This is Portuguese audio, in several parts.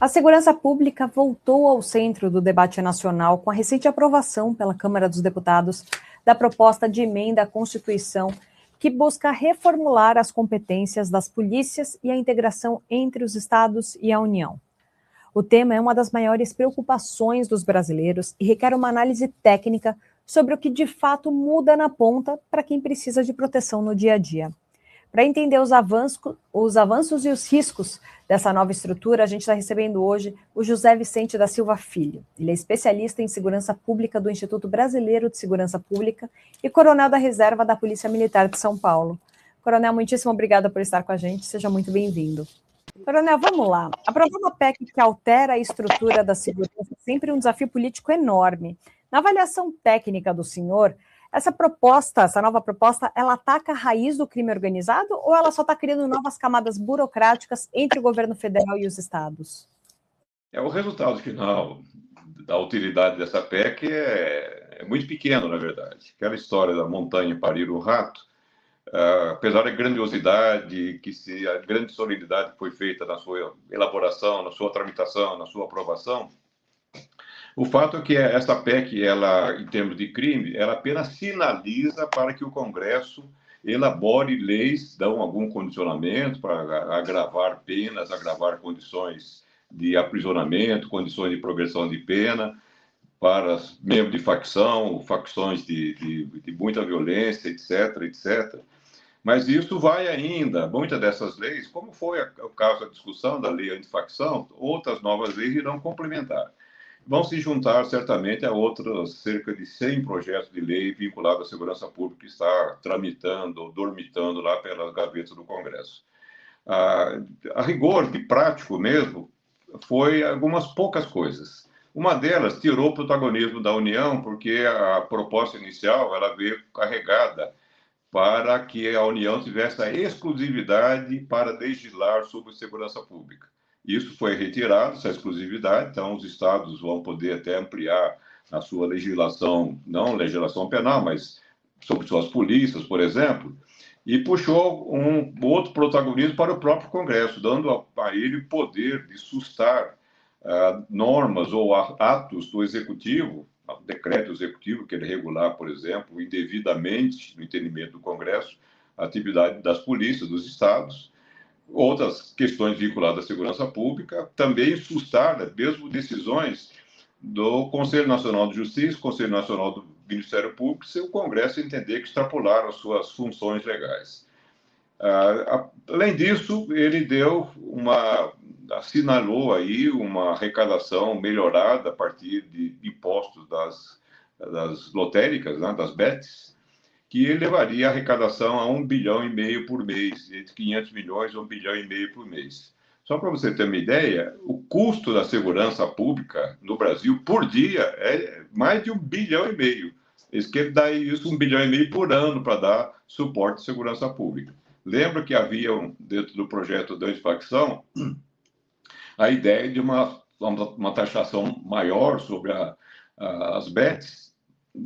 A segurança pública voltou ao centro do debate nacional com a recente aprovação pela Câmara dos Deputados da proposta de emenda à Constituição que busca reformular as competências das polícias e a integração entre os estados e a União. O tema é uma das maiores preocupações dos brasileiros e requer uma análise técnica sobre o que de fato muda na ponta para quem precisa de proteção no dia a dia. Para entender os avanços e os riscos dessa nova estrutura, a gente está recebendo hoje o José Vicente da Silva Filho. Ele é especialista em segurança pública do Instituto Brasileiro de Segurança Pública e coronel da reserva da Polícia Militar de São Paulo. Coronel, muitíssimo obrigada por estar com a gente, seja muito bem-vindo. Coronel, vamos lá. Aprovar uma PEC que altera a estrutura da segurança é sempre um desafio político enorme. Na avaliação técnica do senhor, essa nova proposta, ela ataca a raiz do crime organizado ou ela só está criando novas camadas burocráticas entre o governo federal e os estados? O resultado final da utilidade dessa PEC é muito pequeno, na verdade. Aquela história da montanha parir o rato, apesar da grandiosidade, a grande solenidade que foi feita na sua elaboração, na sua tramitação, na sua aprovação, o fato é que essa PEC, ela, em termos de crime, ela apenas sinaliza para que o Congresso elabore leis, dão algum condicionamento para agravar penas, agravar condições de aprisionamento, condições de progressão de pena para membros de facção, facções de muita violência, etc., etc. Mas isso vai ainda, muitas dessas leis, como foi o caso da discussão da lei antifacção, outras novas leis irão complementar. Vão se juntar, certamente, a outros cerca de 100 projetos de lei vinculados à segurança pública que está tramitando, dormitando lá pelas gavetas do Congresso. A rigor de prático mesmo, foi algumas poucas coisas. Uma delas tirou o protagonismo da União, porque a proposta inicial ela veio carregada para que a União tivesse a exclusividade para legislar sobre segurança pública. Isso foi retirado, essa exclusividade, então os estados vão poder até ampliar a sua legislação, não legislação penal, mas sobre suas polícias, por exemplo, e puxou um outro protagonismo para o próprio Congresso, dando a ele o poder de sustar normas ou atos do Executivo, decreto executivo, que ele regular, por exemplo, indevidamente, no entendimento do Congresso, a atividade das polícias dos estados, outras questões vinculadas à segurança pública, também sustar, mesmo decisões do Conselho Nacional de Justiça, Conselho Nacional do Ministério Público, se o Congresso entender que extrapolaram as suas funções legais. Além disso, ele assinalou aí uma arrecadação melhorada a partir de impostos das lotéricas, né, das bets, que levaria a arrecadação a 1,5 bilhão por mês, entre 500 milhões e 1,5 bilhão por mês. Só para você ter uma ideia, o custo da segurança pública no Brasil por dia é mais de 1,5 bilhão. Eles querem dar isso 1,5 bilhão por ano para dar suporte à segurança pública. Lembra que havia, dentro do projeto da antifacção, a ideia de uma taxação maior sobre as bets,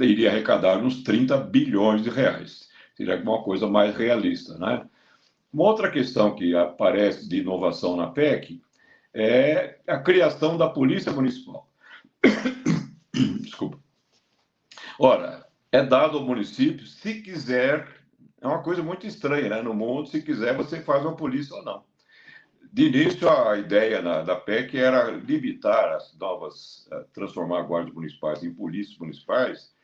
iria arrecadar uns 30 bilhões de reais. Seria uma coisa mais realista, né? Uma outra questão que aparece de inovação na PEC é a criação da Polícia Municipal. Desculpa. Ora, é dado ao município, se quiser, é uma coisa muito estranha, né? No mundo, se quiser, você faz uma polícia ou não. De início, a ideia da PEC era limitar transformar guardas municipais em polícias municipais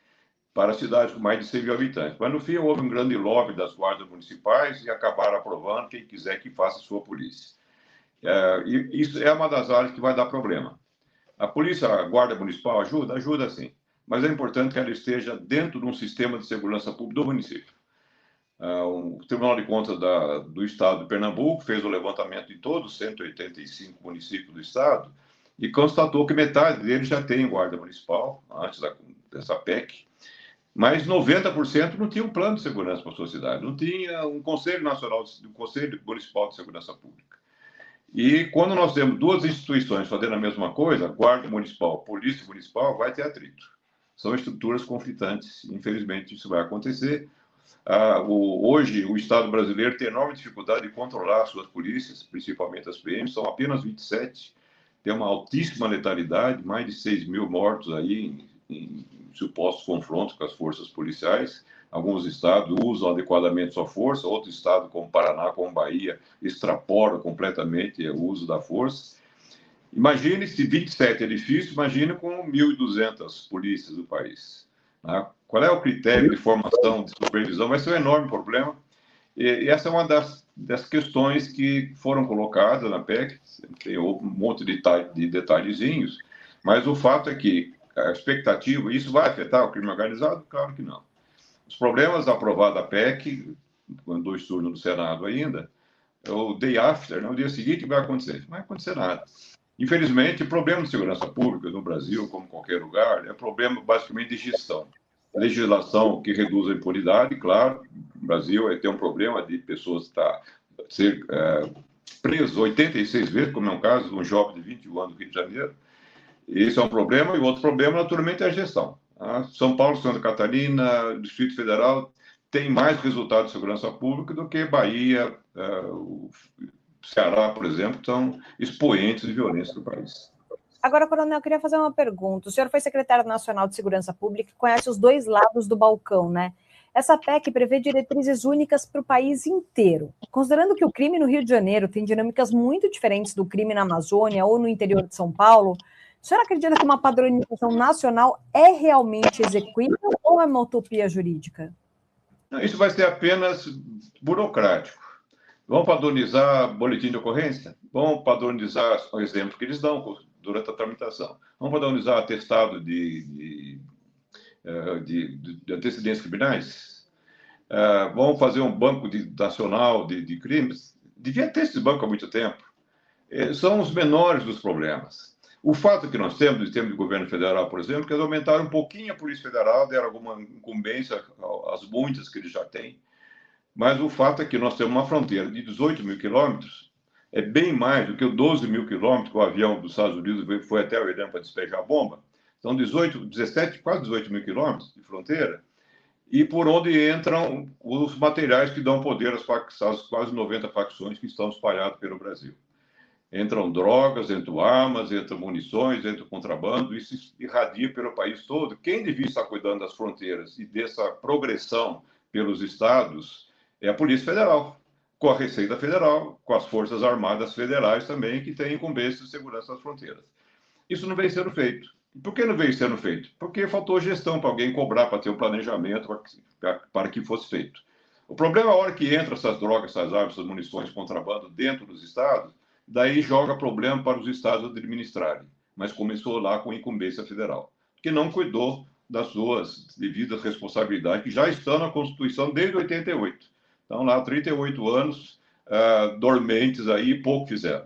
para cidades com mais de 100 mil habitantes. Mas, no fim, houve um grande lobby das guardas municipais e acabaram aprovando quem quiser que faça sua polícia. E isso é uma das áreas que vai dar problema. A guarda municipal ajuda? Ajuda sim. Mas é importante que ela esteja dentro de um sistema de segurança pública do município. O Tribunal de Contas do Estado de Pernambuco fez o levantamento de todos os 185 municípios do Estado e constatou que metade deles já tem guarda municipal, antes dessa PEC, mas 90% não tinha um plano de segurança para a sua cidade, não tinha um Conselho Municipal de Segurança Pública. E quando nós temos duas instituições fazendo a mesma coisa, Guarda Municipal, Polícia Municipal, vai ter atrito. São estruturas conflitantes, infelizmente isso vai acontecer. Hoje, o Estado brasileiro tem enorme dificuldade de controlar suas polícias, principalmente as PMs, são apenas 27. tem uma altíssima letalidade, mais de 6 mil mortos aí em supostos confrontos com as forças policiais. Alguns estados usam adequadamente sua força, outros estados, como Paraná, como Bahia, extrapolam completamente o uso da força. Imagine se 27 edifícios, imagine com 1.200 polícias do país. Né? Qual é o critério de formação, de supervisão? Vai ser um enorme problema. E essa é uma das questões que foram colocadas na PEC. Tem um monte de detalhezinhos, mas o fato é que a expectativa, isso vai afetar o crime organizado? Claro que não. Os problemas da aprovada PEC, com 2 turnos no Senado ainda, o day after, no dia seguinte, vai acontecer? Não vai acontecer nada. Infelizmente, o problema de segurança pública no Brasil, como em qualquer lugar, é problema basicamente de gestão. Legislação que reduz a impunidade, claro. O Brasil tem um problema de pessoas ser presas 86 vezes, como é um caso de um jovem de 21 anos no Rio de Janeiro. Esse é um problema, e o outro problema, naturalmente, é a gestão. São Paulo, Santa Catarina, Distrito Federal tem mais resultados de segurança pública do que Bahia, o Ceará, por exemplo, são expoentes de violência do país. Agora, Coronel, eu queria fazer uma pergunta. O senhor foi secretário nacional de Segurança Pública e conhece os 2 lados do balcão, né? Essa PEC prevê diretrizes únicas para o país inteiro. Considerando que o crime no Rio de Janeiro tem dinâmicas muito diferentes do crime na Amazônia ou no interior de São Paulo, o senhor acredita que uma padronização nacional é realmente execuível ou é uma utopia jurídica? Isso vai ser apenas burocrático. Vão padronizar boletim de ocorrência? Vão padronizar o exemplo que eles dão durante a tramitação. Vão padronizar atestado de antecedentes criminais? Vão fazer um banco nacional de crimes? Devia ter esse banco há muito tempo. São os menores dos problemas. O fato que nós temos, em termos de governo federal, por exemplo, que eles aumentaram um pouquinho a Polícia Federal, deram alguma incumbência às muitas que eles já têm. Mas o fato é que nós temos uma fronteira de 18 mil quilômetros, é bem mais do que os 12 mil quilômetros que o avião dos Estados Unidos foi até o Irã para despejar a bomba. São 17, quase 18 mil quilômetros de fronteira, e por onde entram os materiais que dão poder às quase 90 facções que estão espalhadas pelo Brasil. Entram drogas, entram armas, entram munições, entram contrabando, isso irradia pelo país todo. Quem devia estar cuidando das fronteiras e dessa progressão pelos estados é a Polícia Federal, com a Receita Federal, com as Forças Armadas Federais também, que têm incumbência de segurança das fronteiras. Isso não vem sendo feito. Por que não veio sendo feito? Porque faltou gestão para alguém cobrar, para ter um planejamento para que fosse feito. O problema é a hora que entra essas drogas, essas armas, essas munições, contrabando dentro dos estados, daí joga problema para os estados administrarem. Mas começou lá com incumbência federal, que não cuidou das suas devidas responsabilidades, que já estão na Constituição desde 88. Estão lá 38 anos dormentes aí e pouco fizeram.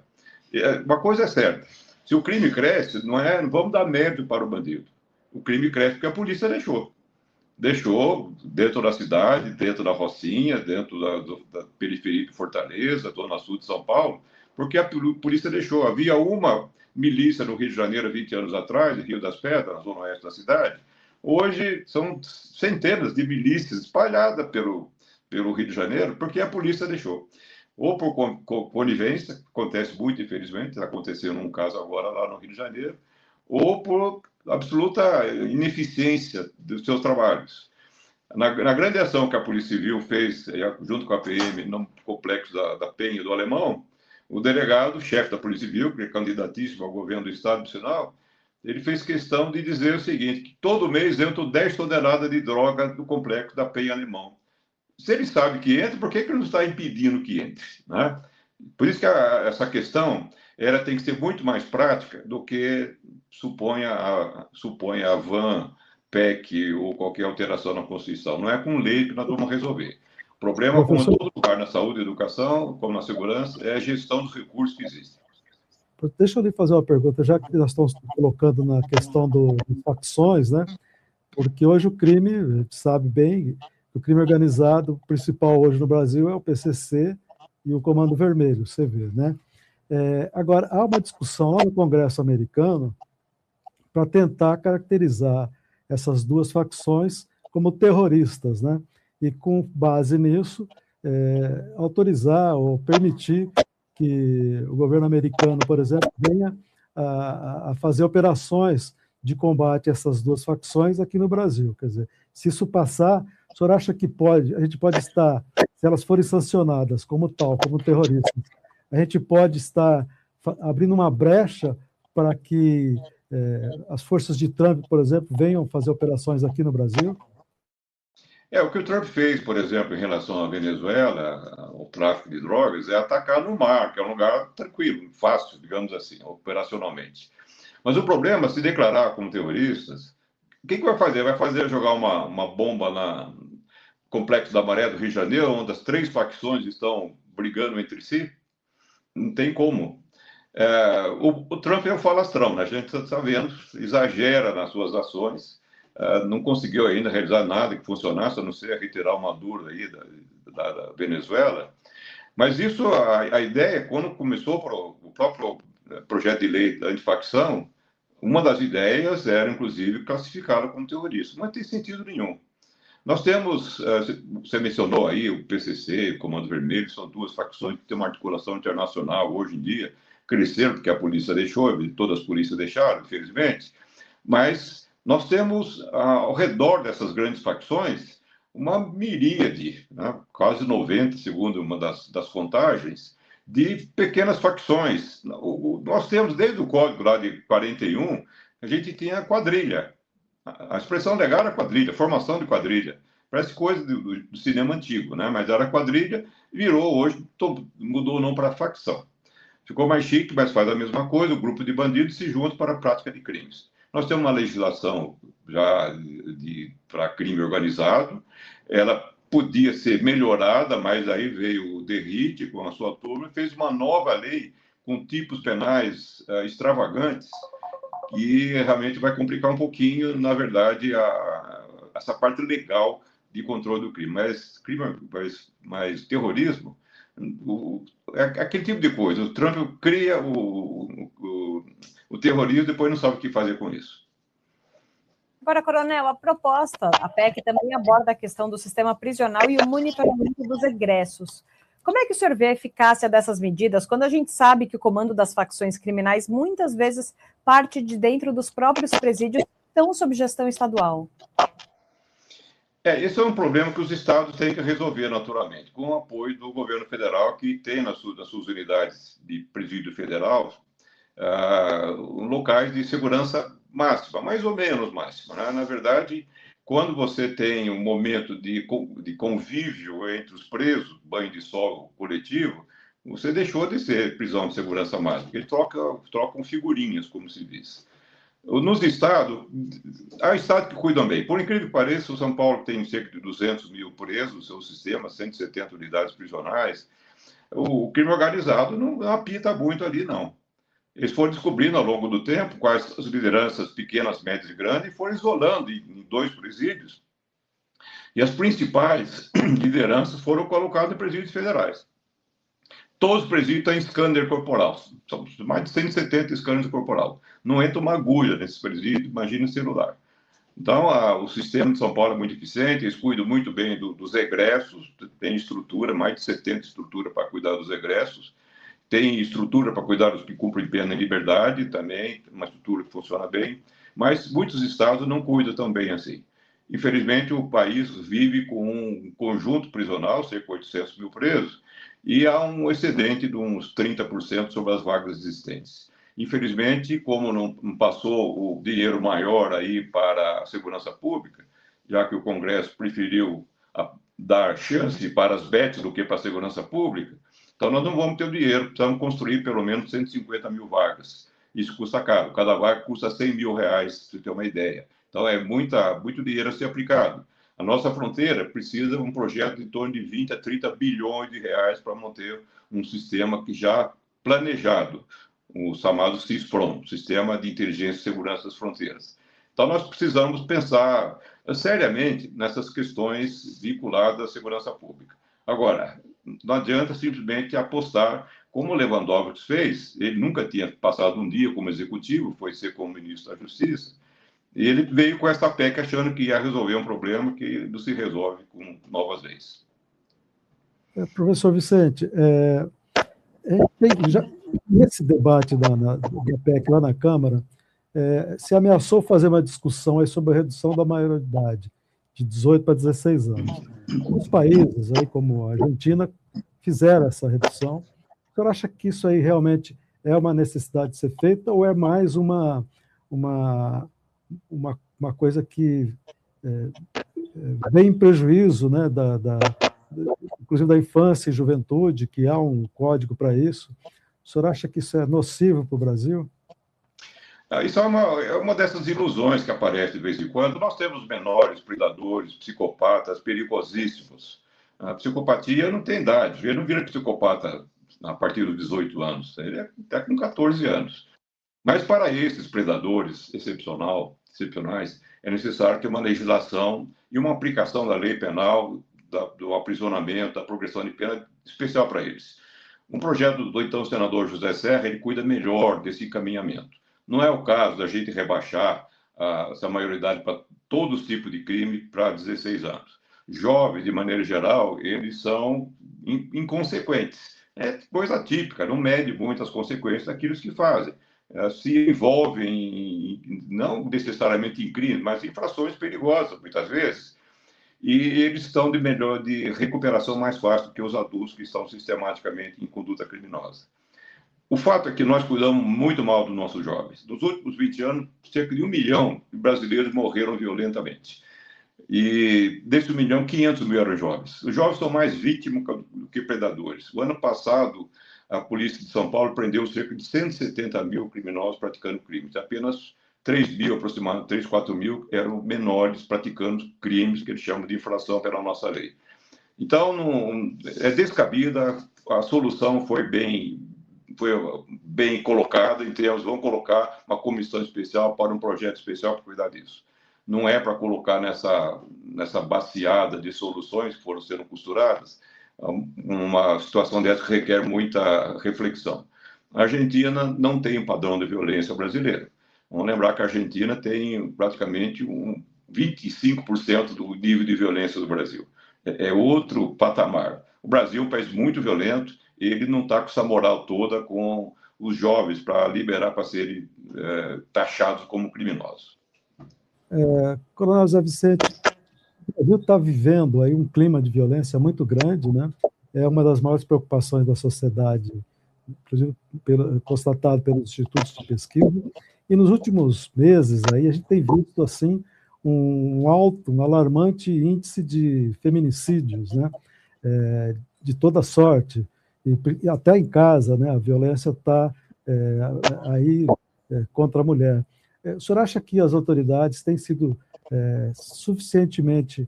Uma coisa é certa, se o crime cresce, não vamos dar mérito para o bandido. O crime cresce porque a polícia deixou. Deixou dentro da cidade, dentro da Rocinha, dentro da periferia de Fortaleza, Zona Sul de São Paulo, porque a polícia deixou. Havia uma milícia no Rio de Janeiro 20 anos atrás, em Rio das Pedras, na zona oeste da cidade. Hoje são centenas de milícias espalhadas pelo Rio de Janeiro, porque a polícia deixou. Ou por conivência, acontece muito, infelizmente, está acontecendo um caso agora lá no Rio de Janeiro, ou por absoluta ineficiência dos seus trabalhos. Na grande ação que a Polícia Civil fez, junto com a PM, no complexo da Penha do Alemão, o delegado, chefe da Polícia Civil, que é candidatíssimo ao governo do Estado Nacional, ele fez questão de dizer o seguinte, que todo mês entram 10 toneladas de droga do complexo da Penha Alemão. Se ele sabe que entra, por que ele não está impedindo que entre? Né? Por isso que essa questão tem que ser muito mais prática do que supõe a van, PEC ou qualquer alteração na Constituição. Não é com lei que nós vamos resolver. O problema, como em todo lugar, na saúde e educação, como na segurança, é a gestão dos recursos que existem. Deixa eu lhe fazer uma pergunta, já que nós estamos colocando na questão das facções, né? Porque hoje o crime, a gente sabe bem, o crime organizado, o principal hoje no Brasil é o PCC e o Comando Vermelho, o CV, né? Agora, há uma discussão lá no Congresso americano para tentar caracterizar essas duas facções como terroristas, né? E, com base nisso, autorizar ou permitir que o governo americano, por exemplo, venha a fazer operações de combate a essas duas facções aqui no Brasil. Quer dizer, se isso passar, o senhor acha que a gente pode estar, se elas forem sancionadas como tal, como terroristas, a gente pode estar abrindo uma brecha para que as forças de Trump, por exemplo, venham fazer operações aqui no Brasil? O que o Trump fez, por exemplo, em relação à Venezuela, o tráfico de drogas, é atacar no mar, que é um lugar tranquilo, fácil, digamos assim, operacionalmente. Mas o problema, se declarar como terroristas, o que vai fazer? Vai fazer jogar uma bomba no Complexo da Maré do Rio de Janeiro, onde as 3 facções estão brigando entre si? Não tem como. O Trump é um falastrão, né? A gente está vendo, exagera nas suas ações, não conseguiu ainda realizar nada que funcionasse, a não ser retirar o Maduro aí da Venezuela. Mas isso, a ideia, quando começou o próprio projeto de lei da antifacção, uma das ideias era, inclusive, classificá-lo como terrorista. Não tem sentido nenhum. Nós temos, você mencionou aí o PCC, o Comando Vermelho, são 2 facções que têm uma articulação internacional hoje em dia, cresceram porque a polícia deixou, todas as polícias deixaram, infelizmente, mas nós temos ao redor dessas grandes facções uma miríade, né, quase 90, segundo uma das contagens, de pequenas facções. Nós temos, desde o Código lá de 41, a gente tinha quadrilha. A expressão legal era quadrilha, formação de quadrilha. Parece coisa do cinema antigo, né? Mas era quadrilha, virou hoje, mudou o nome para facção. Ficou mais chique, mas faz a mesma coisa, o grupo de bandidos se junta para a prática de crimes. Nós temos uma legislação já para crime organizado, ela podia ser melhorada, mas aí veio o Derrite com a sua turma e fez uma nova lei com tipos penais extravagantes, e realmente vai complicar um pouquinho, na verdade, essa parte legal de controle do crime. Mas terrorismo, é aquele tipo de coisa. O Trump cria o terrorismo e depois não sabe o que fazer com isso. Agora, Coronel, a proposta, a PEC, também aborda a questão do sistema prisional e o monitoramento dos egressos. Como é que o senhor vê a eficácia dessas medidas quando a gente sabe que o comando das facções criminais muitas vezes parte de dentro dos próprios presídios que estão sob gestão estadual? Esse é um problema que os estados têm que resolver naturalmente, com o apoio do governo federal, que tem nas suas unidades de presídio federal locais de segurança máxima, mais ou menos máxima, né? Na verdade, quando você tem um momento de convívio entre os presos, banho de sol coletivo, você deixou de ser prisão de segurança máxima. Eles trocam figurinhas, como se diz. Nos estados, há estados que cuidam bem. Por incrível que pareça, o São Paulo tem cerca de 200 mil presos no seu sistema, 170 unidades prisionais. O crime organizado não apita muito ali, não. Eles foram descobrindo ao longo do tempo quais as lideranças pequenas, médias e grandes, e foram isolando em 2 presídios. E as principais lideranças foram colocadas em presídios federais. Todos os presídios têm scanner corporal. São mais de 170 scanners corporal. Não entra uma agulha nesse presídio, imagina o celular. Então, o sistema de São Paulo é muito eficiente, eles cuidam muito bem dos egressos, tem estrutura, mais de 70 estruturas para cuidar dos egressos. Tem estrutura para cuidar dos que cumprem pena em liberdade também, uma estrutura que funciona bem, mas muitos estados não cuidam tão bem assim. Infelizmente, o país vive com um conjunto prisional, cerca de 800 mil presos, e há um excedente de uns 30% sobre as vagas existentes. Infelizmente, como não passou o dinheiro maior aí para a segurança pública, já que o Congresso preferiu dar chance para as bets do que para a segurança pública, então nós não vamos ter o dinheiro, precisamos construir pelo menos 150 mil vagas. Isso custa caro, cada vaga custa 100 mil reais, para você ter uma ideia. Então é muito dinheiro a ser aplicado. A nossa fronteira precisa de um projeto de torno de 20 a 30 bilhões de reais para manter um sistema que já planejado, o chamado CISPROM, Sistema de Inteligência e Segurança das Fronteiras. Então nós precisamos pensar seriamente nessas questões vinculadas à segurança pública. Agora, não adianta simplesmente apostar, como o Lewandowski fez, ele nunca tinha passado um dia como executivo, foi ser como ministro da Justiça, e ele veio com essa PEC achando que ia resolver um problema que não se resolve com novas leis. Professor Vicente, nesse debate da PEC lá na Câmara, se ameaçou fazer uma discussão aí sobre a redução da maioridade de 18 para 16 anos. Alguns países, aí, como a Argentina, fizeram essa redução. O senhor acha que isso aí realmente é uma necessidade de ser feita ou é mais uma coisa que vem em prejuízo, né, inclusive da infância e juventude, que há um código para isso? O senhor acha que isso é nocivo para o Brasil? Isso é uma dessas ilusões que aparece de vez em quando. Nós temos menores, predadores, psicopatas perigosíssimos. A psicopatia não tem idade. Ele não vira psicopata a partir dos 18 anos. Ele é até com 14 anos. Mas para esses predadores excepcionais, é necessário ter uma legislação e uma aplicação da lei penal, do aprisionamento, da progressão de pena especial para eles. Um projeto do então senador José Serra, ele cuida melhor desse encaminhamento. Não é o caso da gente rebaixar essa maioridade para todos os tipos de crime para 16 anos. Jovens, de maneira geral, eles são inconsequentes. É coisa típica, não mede muito as consequências daquilo que fazem. Se envolvem, não necessariamente em crimes, mas em infrações perigosas, muitas vezes, e eles estão de recuperação mais fácil do que os adultos que estão sistematicamente em conduta criminosa. O fato é que nós cuidamos muito mal dos nossos jovens. Nos últimos 20 anos, cerca de 1 milhão de brasileiros morreram violentamente. E desse 1 milhão, 500 mil eram jovens. Os jovens são mais vítimas do que predadores. O ano passado, a polícia de São Paulo prendeu cerca de 170 mil criminosos praticando crimes. Apenas 3 mil, aproximadamente 3, 4 mil, eram menores praticando crimes que eles chamam de infração pela nossa lei. Então, é descabida, a solução foi bem colocada, em termos, vamos colocar uma comissão especial para um projeto especial para cuidar disso. Não é para colocar nessa baciada de soluções que foram sendo costuradas. Uma situação dessa requer muita reflexão. A Argentina não tem um padrão de violência brasileiro. Vamos lembrar que a Argentina tem praticamente 25% do nível de violência do Brasil. É outro patamar. O Brasil é um país muito violento, ele não está com essa moral toda com os jovens para liberar para serem taxados como criminosos. Coronel Zé Vicente, o Brasil está vivendo aí um clima de violência muito grande, né? É uma das maiores preocupações da sociedade, inclusive constatado pelos institutos de pesquisa. E nos últimos meses aí a gente tem visto assim um alarmante índice de feminicídios, né? De toda sorte. E até em casa, né, a violência está aí contra a mulher. O senhor acha que as autoridades têm sido suficientemente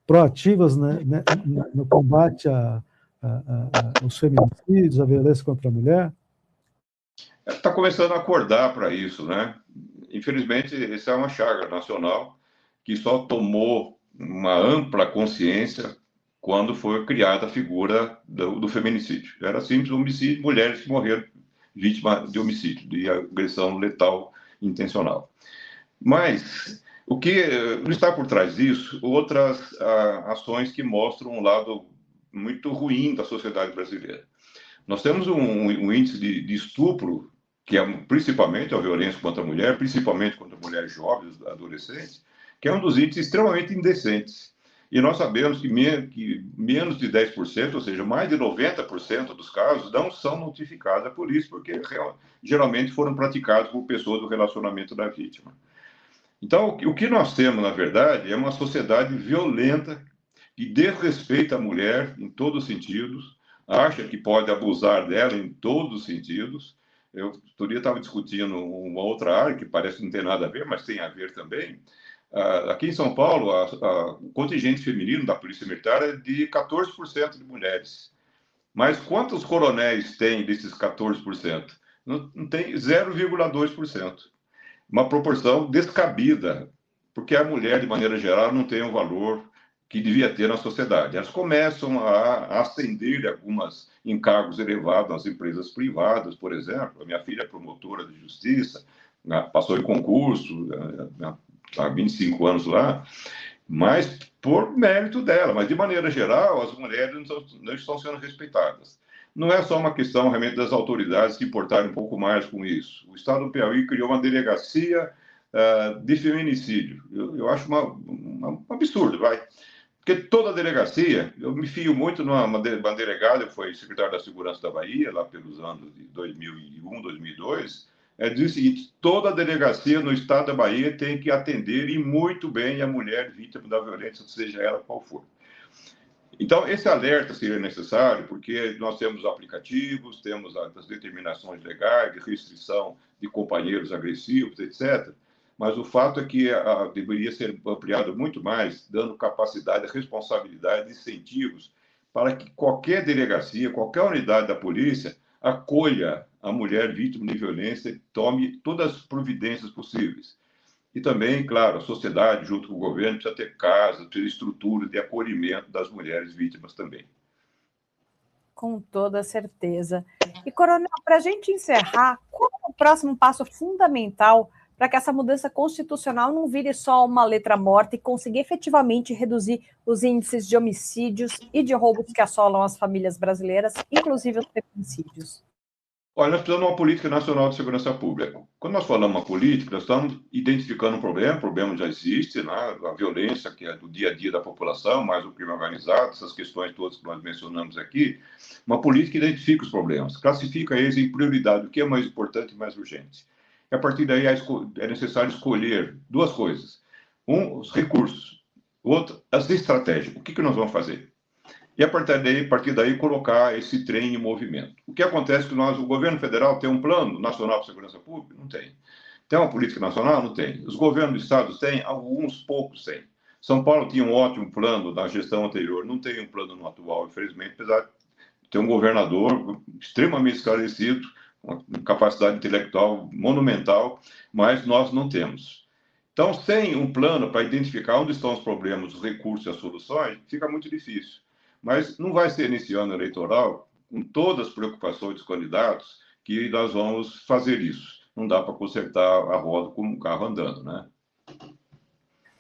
proativas, né, no combate aos feminicídios, à violência contra a mulher? Está começando a acordar para isso, né? Infelizmente, essa é uma chaga nacional que só tomou uma ampla consciência quando foi criada a figura do feminicídio. Era simples homicídio, mulheres que morreram vítimas de homicídio, de agressão letal intencional. Mas o que está por trás disso? Outras ações que mostram um lado muito ruim da sociedade brasileira. Nós temos um índice de estupro, que é principalmente a violência contra a mulher, principalmente contra mulheres jovens, adolescentes, que é um dos índices extremamente indecentes. E nós sabemos que menos de 10%, ou seja, mais de 90% dos casos, não são notificados à polícia, porque geralmente foram praticados por pessoas do relacionamento da vítima. Então, o que nós temos, na verdade, é uma sociedade violenta, que desrespeita a mulher em todos os sentidos, acha que pode abusar dela em todos os sentidos. Eu, outro dia, estava discutindo uma outra área, que parece que não tem nada a ver, mas tem a ver também. Aqui em São Paulo, o contingente feminino da Polícia Militar é de 14% de mulheres. Mas quantos coronéis tem desses 14%? Não tem 0,2%. Uma proporção descabida, porque a mulher, de maneira geral, não tem um valor que devia ter na sociedade. Elas começam a ascender alguns encargos elevados nas empresas privadas, por exemplo. A minha filha é promotora de justiça, passou em concurso, há 25 anos lá, mas por mérito dela. Mas, de maneira geral, as mulheres não estão sendo respeitadas. não é só uma questão realmente das autoridades se importarem um pouco mais com isso. O Estado do Piauí criou uma delegacia de feminicídio. Eu acho um absurdo, vai. Porque toda a delegacia, eu me fio muito numa delegada, que foi secretária da Segurança da Bahia, lá pelos anos de 2001, 2002, diz o seguinte: toda a delegacia no estado da Bahia tem que atender e muito bem a mulher vítima da violência, seja ela qual for. Então, esse alerta seria necessário, porque nós temos aplicativos, temos as determinações legais de restrição de companheiros agressivos, etc. Mas o fato é que deveria ser ampliado muito mais, dando capacidade, responsabilidade, incentivos para que qualquer delegacia, qualquer unidade da polícia acolha a mulher vítima de violência e tome todas as providências possíveis. E também, claro, a sociedade, junto com o governo, precisa ter casa, ter estrutura de acolhimento das mulheres vítimas também. Com toda certeza. E, Coronel, para a gente encerrar, qual é o próximo passo fundamental para que essa mudança constitucional não vire só uma letra morta e consiga efetivamente reduzir os índices de homicídios e de roubos que assolam as famílias brasileiras, inclusive os feminicídios? Olha, nós precisamos de uma política nacional de segurança pública. Quando nós falamos uma política, nós estamos identificando um problema, o problema já existe, né? A violência que é do dia a dia da população, mais o crime organizado, essas questões todas que nós mencionamos aqui. Uma política que identifica os problemas, classifica eles em prioridade, o que é mais importante e mais urgente. E a partir daí é necessário escolher duas coisas. Os recursos, outro, as estratégias. O que nós vamos fazer? E a partir daí colocar esse trem em movimento. O que acontece é que o governo federal tem um plano nacional de segurança pública? Não tem. Tem uma política nacional? Não tem. Os governos do estados têm? Alguns poucos têm. São Paulo tinha um ótimo plano na gestão anterior, não tem um plano no atual, infelizmente, apesar de ter um governador extremamente esclarecido, uma capacidade intelectual monumental, mas nós não temos. Então, sem um plano para identificar onde estão os problemas, os recursos e as soluções, fica muito difícil. Mas não vai ser nesse ano eleitoral, com todas as preocupações dos candidatos, que nós vamos fazer isso. Não dá para consertar a roda com um carro andando, né?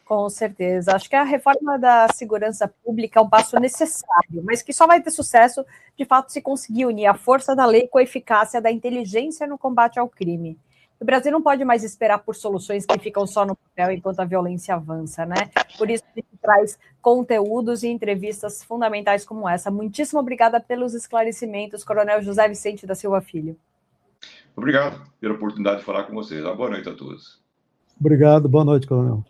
Com certeza. Acho que a reforma da segurança pública é um passo necessário, mas que só vai ter sucesso, de fato, se conseguir unir a força da lei com a eficácia da inteligência no combate ao crime. O Brasil não pode mais esperar por soluções que ficam só no papel enquanto a violência avança, né? Por isso a gente traz conteúdos e entrevistas fundamentais como essa. Muitíssimo obrigada pelos esclarecimentos, Coronel José Vicente da Silva Filho. Obrigado pela oportunidade de falar com vocês. Boa noite a todos. Obrigado, boa noite, Coronel.